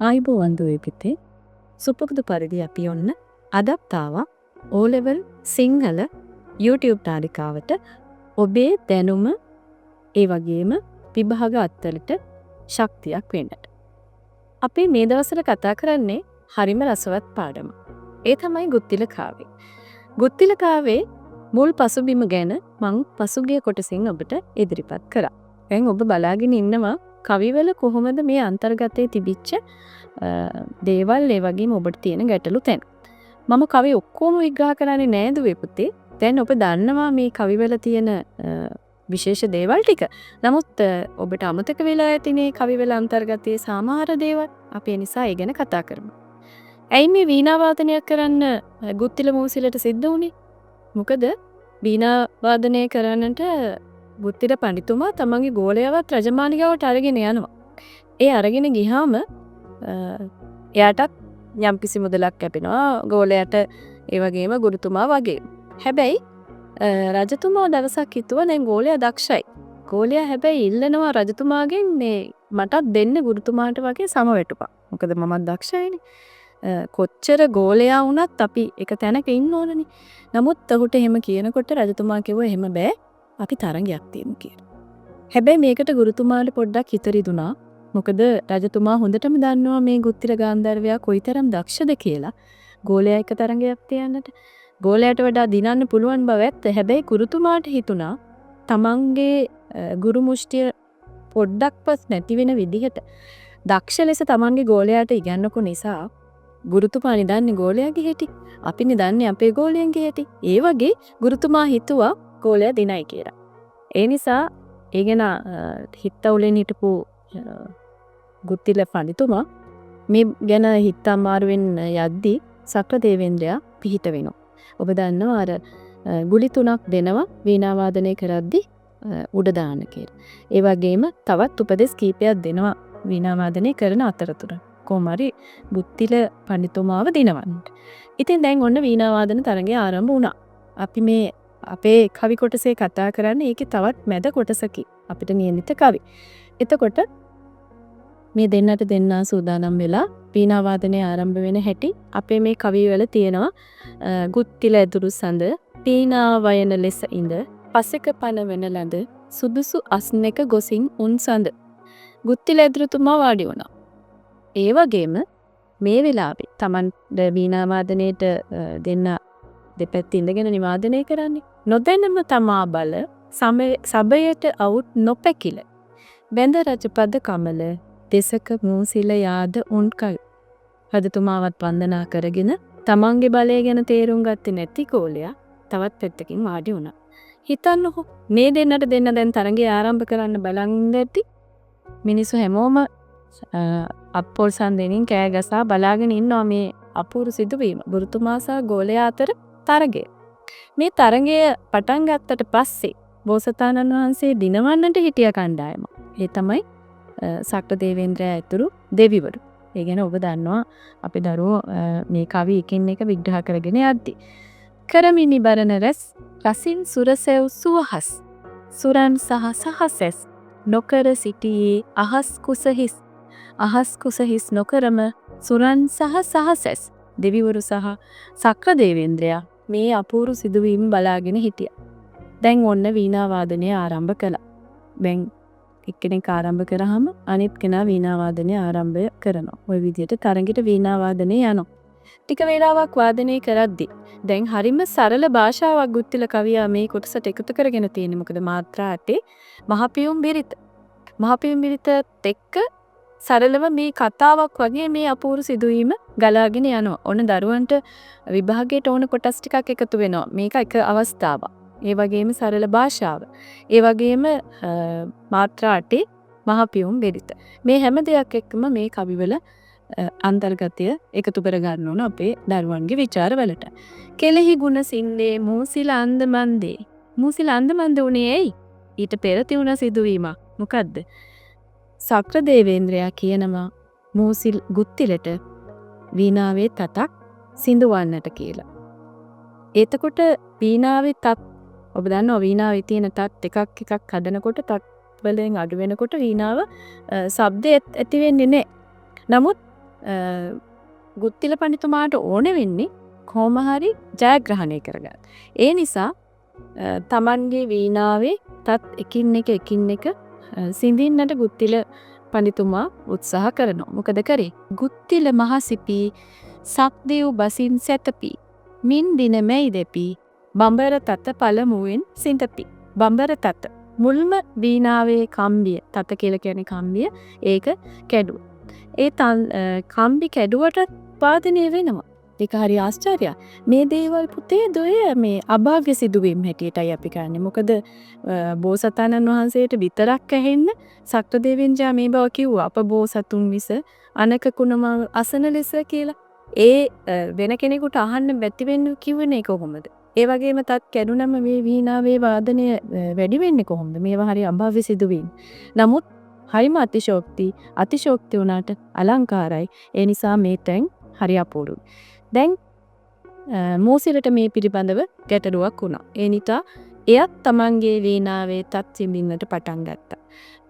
ආයිබෝවන් දුවේ පිතේ සුපුරුදු පරිදි අපි ඔන්න අදත් ආවා O level සිංහල YouTube නාලිකාවට ඔබේ දැනුම ඒ වගේම විභාග අත්වලට ශක්තියක් වෙන්නට. අපි මේ දවස්වල කතා කරන්නේ හරිම රසවත් පාඩම. ඒ තමයි ගුත්තිල කාව්‍ය. ගුත්තිල කාව්‍යයේ මුල් පසුබිම ගැන මම පසුගිය කොටසින් ඔබට ඉදිරිපත් කරා. දැන් ඔබ බලාගෙන ඉන්නවා කවිවල කොහොමද මේ අන්තර්ගතයේ තිබිච්ච දේවල් ඒ වගේම ඔබට තියෙන ගැටලු තැන්. මම කවි ඔක්කොම විග්‍රහ කරන්නේ නෑ දුවේ පුතේ. දැන් ඔබ දන්නවා මේ කවිවල තියෙන විශේෂ දේවල් ටික. නමුත් ඔබට අමතක වෙලා ඇතිනේ කවිවල අන්තර්ගතයේ සමහර දේවල්. අපි ඒ නිසා ඒ ගැන කතා කරමු. ඇයි මේ වීණා වාදනය කරන්න ගුත්තිල මූසිලට සිද්ධ වුණේ? මොකද වීණා වාදනය කරන්නට ගුත්තිල පඬිතුමා තමන්ගේ ගෝලයාවත් රජමාලිගාවට අරගෙන යනවා. ඒ අරගෙන ගියාම එයාටත් යම්කිසි මුදලක් කැපෙනවා ගෝලයට ඒ වගේම ගුරුතුමා වගේ. හැබැයි රජතුමා දවසක් හිතුවා දැන් ගෝලයා දක්ෂයි. ගෝලයා හැබැයි ඉල්ලනවා රජතුමාගෙන් මේ මටත් දෙන්න ගුරුතුමාට වගේ සමවැටුපක්. මොකද මමත් දක්ෂයිනේ. කොච්චර ගෝලයා වුණත් අපි එක තැනක ඉන්න ඕනනේ. නමුත් ඔහුට එහෙම කියනකොට රජතුමා කිව්වා එහෙම බෑ. අපි තරඟයක් තියමු කියලා. හැබැයි මේකට ගුරුතුමාට පොඩ්ඩක් හිත රිදුනා. මොකද රජතුමා හොඳටම දන්නවා මේ ගුත්තිල ගාන්ධර්වයා කොයිතරම් දක්ෂද කියලා. ගෝලයා එක තරඟයක් තියන්නට ගෝලයාට වඩා දිනන්න පුළුවන් බව ඇත්ත. හැබැයි ගුරුතුමාට හිතුණා තමන්ගේ ගුරු මුෂ්ටිය පොඩ්ඩක්වත් නැති වෙන විදිහට දක්ෂ ලෙස තමන්ගේ ගෝලයාට ඉගන්නකො නිසා ගුරුතුමා නිදන්නේ ගෝලයාගේ හැටි. අපි නිදන්නේ අපේ ගෝලයන්ගේ හැටි. ඒ වගේ ගුරුතුමා හිතුවා ගෝලයා දිනයි කියලා. ඒ නිසා ඒ ගැන හිතවුලෙන් හිටපු ගුත්තිල පඬිතුමා මේ ගැන හිත අමාරුවෙන් යද්දී සක්‍රදේවේන්ද්‍රයා පිහිට වෙනවා. ඔබ දන්නවා අර ගුලි 3ක් දෙනවා වීණා වාදනය කරද්දී උඩ දාන්න කියලා. ඒ වගේම තවත් උපදෙස් කීපයක් දෙනවා වීණා වාදනය කරන අතරතුර. කොහොම හරි ගුත්තිල පඬිතුමාව දිනවන්න. ඉතින් දැන් ඔන්න වීණා වාදන තරඟය ආරම්භ වුණා. අපි මේ අපේ කවි කොටසේ කතා කරන්නේ ඒකේ තවත් මැද කොටසකි. අපිට නියමිත කවි. එතකොට මේ දෙන්නට දෙන්නා සූදානම් වෙලා වීණා වාදනය ආරම්භ වෙන හැටි අපේ මේ කවිවල තියෙනවා. ගුත්තිල ඇදුරු සඳ පීනා වයන ලෙස ඉඳ පසෙක පන වෙන ලඳ සුදුසු අස්නෙක ගොසින් උන් සඳ. ගුත්තිල ඇදුරුතුමා වාඩි වුණා. ඒ වගේම මේ වෙලාවේ Taman වීණා වාදනයේට දෙන්න දෙපැත්ත ඉඳගෙන නිවාදනය කරන්නේ. නොදැනම තමා බල සබයට අවුත් නොපැකිල. බැඳ රජපද කමල දෙසක මූසිල යාද උන් කල්. රජතුමාවත් වන්දනා කරගෙන තමන්ගේ බලය ගැන තේරුම් ගත්තේ නැති ගෝලයා තවත් පැත්තකින් වාඩි වුණා. හිතන්නකෝ මේ දෙන්නට දෙන්න දැන් තරඟය ආරම්භ කරන්න බලන් ඉඳි මිනිස්සු හැමෝම අප්පොල්සන් දෙනින් කෑ ගසා බලාගෙන ඉන්නවා මේ අපූර්ව සිදුවීම. ගුරුතුමා සහ ගෝලයා අතර තරගය. මේ තරගය පටන් ගත්තට පස්සේ බෝසතාණන් වහන්සේ දිනවන්නට හිටිය කණ්ඩායම. ඒ තමයි සක්‍රදේවේන්ද්‍රයා ඇතුළු දෙවිවරු. ඒ ගැන ඔබ දන්නවා අපි දරුවෝ මේ කවි එකින් එක විග්‍රහ කරගෙන යද්දී. කරමිනි බරණ රැස් රසින් සුරසෙව් සුවහස් සුරන් සහ සහසැස් නොකර සිටියේ අහස් කුසහිස් අහස් කුසහිස් නොකරම සුරන් සහ සහසැස් දෙවිවරු සහ සක්‍රදේවේන්ද්‍රයා මේ අපූර්ව සිදුවීම බලාගෙන හිටියා. දැන් ඔන්න වීණා වාදනය ආරම්භ කළා. දැන් එක්කෙනෙක් ආරම්භ කරාම අනිත් කෙනා වීණා වාදනය ආරම්භ කරනවා. ওই විදිහට තරඟෙට වීණා වාදනය යනවා. ටික වේලාවක් වාදනය කරද්දී දැන් හරිම සරල භාෂාවක් ගුත්තිල කවියා මේ කොටසට එකතු කරගෙන තියෙන්නේ. මොකද මාත්‍රා 8 මහපියුම් බිරිත. මහපියුම් බිරිතත් එක්ක සරලව මේ කතාවක් වගේ මේ අපූර්ව සිදුවීම ගලාගෙන යනවා. ඔන්න දරුවන්ට විභාගයට ඕන කොටස් ටිකක් එකතු වෙනවා. මේක එක අවස්ථාවක්. ඒ වගේම සරල භාෂාව. ඒ වගේම මාත්‍රා 8 මහපියුම් බෙරිත. මේ හැම දෙයක් එක්කම මේ කවිවල අන්තර්ගතය එකතු කර ගන්න ඕන අපේ දරුවන්ගේ ਵਿਚාරවලට. කෙලෙහි ගුණ සින්නේ මූසිල අන්දමන්දේ. මූසිල අන්දමන්ද උනේ ඇයි? ඊට පෙර තියුණ සිදුවීමක්. මොකද්ද? සක්‍රදේවේන්ද්‍රයා කියනවා මූසිල් ගුත්තිලට වීණාවේ තතක් සිඳවන්නට කියලා. එතකොට වීණාවේ තත් ඔබ දන්නවා වීණාවේ තියෙන තත් එකක් හදනකොට තත් වලින් අඩු වෙනකොට වීණාව ශබ්දය ඇති වෙන්නේ නැහැ. නමුත් ගුත්තිල පඬිතුමාට ඕන වෙන්නේ කොහොම හරි ජයග්‍රහණය කරගන්න. ඒ නිසා තමන්ගේ වීණාවේ තත් එකින් එක සිඳින්නට ගුත්තිල පඬිතුමා උත්සාහ කරනවා. මොකද කරේ? ගුත්තිල මහසිපි සක්දෙව් බසින් සැතපි මින් දින මෙයි දෙපි බඹර තත පළමුවෙන් සිඳපි. බඹර තත මුල්ම වීණාවේ කම්බිය, තත කියලා කියන්නේ කම්බිය, ඒක කැඩුවා. ඒ කම්බි කැඩුවට වාදනය වෙනවා. ඒක හරි ආශ්චර්යයක්. මේ දේවල් පුතේ දොය මේ අභාග්‍ය සිදුවීම් හැටියටයි අපි කරන්නේ. මොකද බෝසතාණන් වහන්සේට විතරක් ඇහෙන්න සක්‍රදේවයන්ජා මේ බව කිව්වා. අප බෝසතුන් විස අනක කුණම අසන ලෙස කියලා. ඒ වෙන කෙනෙකුට අහන්න බැති වෙන්න කිව්වනේ කොහොමද? ඒ වගේම තත් කැඩුනම මේ වීණාවේ වාදනය වැඩි වෙන්නේ කොහොමද? මේවා හරි අභාව්‍ය සිදුවීම්. නමුත් හරිම අතිශෝක්ති වුණාට අලංකාරයි. ඒ නිසා මේ තැන් හරි අපූර්වයි. දැන් මෝසිලට මේ පිළිබඳව ගැටලුවක් වුණා. ඒ නිසා එයත් තමන්ගේ වීණාවේ තත් සිඹින්නට පටන් ගත්තා.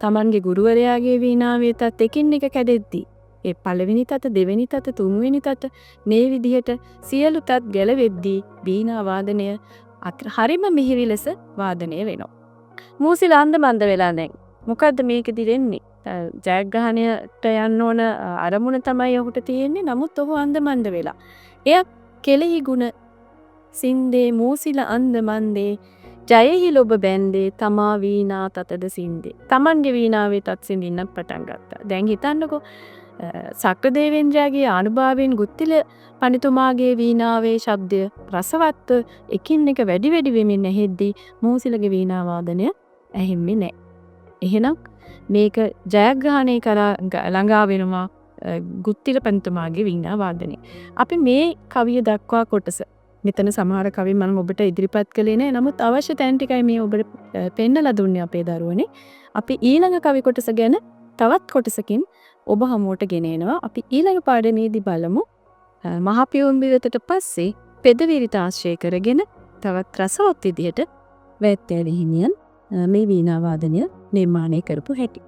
තමන්ගේ ගුරුවරයාගේ වීණාවේ තත් එකින් එක කැඩෙද්දී ඒ පළවෙනි තත, දෙවෙනි තත, තුන්වෙනි තත මේ විදිහට සියලු තත් ගැලවෙද්දී වීණා වාදනය හරිම මිහිරි ලෙස වාදනය වෙනවා. මෝසිල අන්දමන්ද වෙලා දැන් මොකද්ද මේකෙදි වෙන්නේ? ජයග්‍රහණයට යන්න ඕන අරමුණ තමයි ඔහුට තියෙන්නේ. නමුත් ඔහු අන්දමන්ද වෙලා. එය කෙලෙහි ගුණ සින්දේ මෝසිල අන්දමන්දේ ජයෙහි ලොබ බැන්දේ තමා වීණා තතද සින්දේ. තමන්ගේ වීණාවේ තත් සිඳින්න පටන් ගත්තා. දැන් හිතන්නකෝ සක්‍රදේවේන්ද්‍රයාගේ ආනුභාවයෙන් ගුත්තිල පඬිතුමාගේ වීණාවේ ශබ්දය රසවත්ව එකින් එක වැඩි වෙමින් ඇහෙද්දී මෝසිලගේ වීණා වාදනය ඇහෙන්නේ නැහැ. එහෙනම් මේක ජයග්‍රහණය කරා ළඟා වෙනවා ගුත්තිල පඬිතුමාගේ වීණා වාදනය. අපි මේ කවිය දක්වා කොටස මෙතන සමහර කවි මම ඔබට ඉදිරිපත් කළේ නෑ. නමුත් අවශ්‍ය තැන් ටිකයි මේ ඔබට පෙන්නලා දුන්නේ අපේ දරුවනේ. අපි ඊළඟ කවි කොටස ගැන තවත් කොටසකින් ඔබ හමුවට ගෙන එනවා. අපි ඊළඟ පාඩමේදී බලමු මහපියොම්බි වෙතට පස්සේ පෙදවිරිත ආශ්‍රය කරගෙන තවත් රසවත් විදියට වැත්තේ හිමියන් මේ වීණා වාදනය නිර්මාණය කරපු හැටි.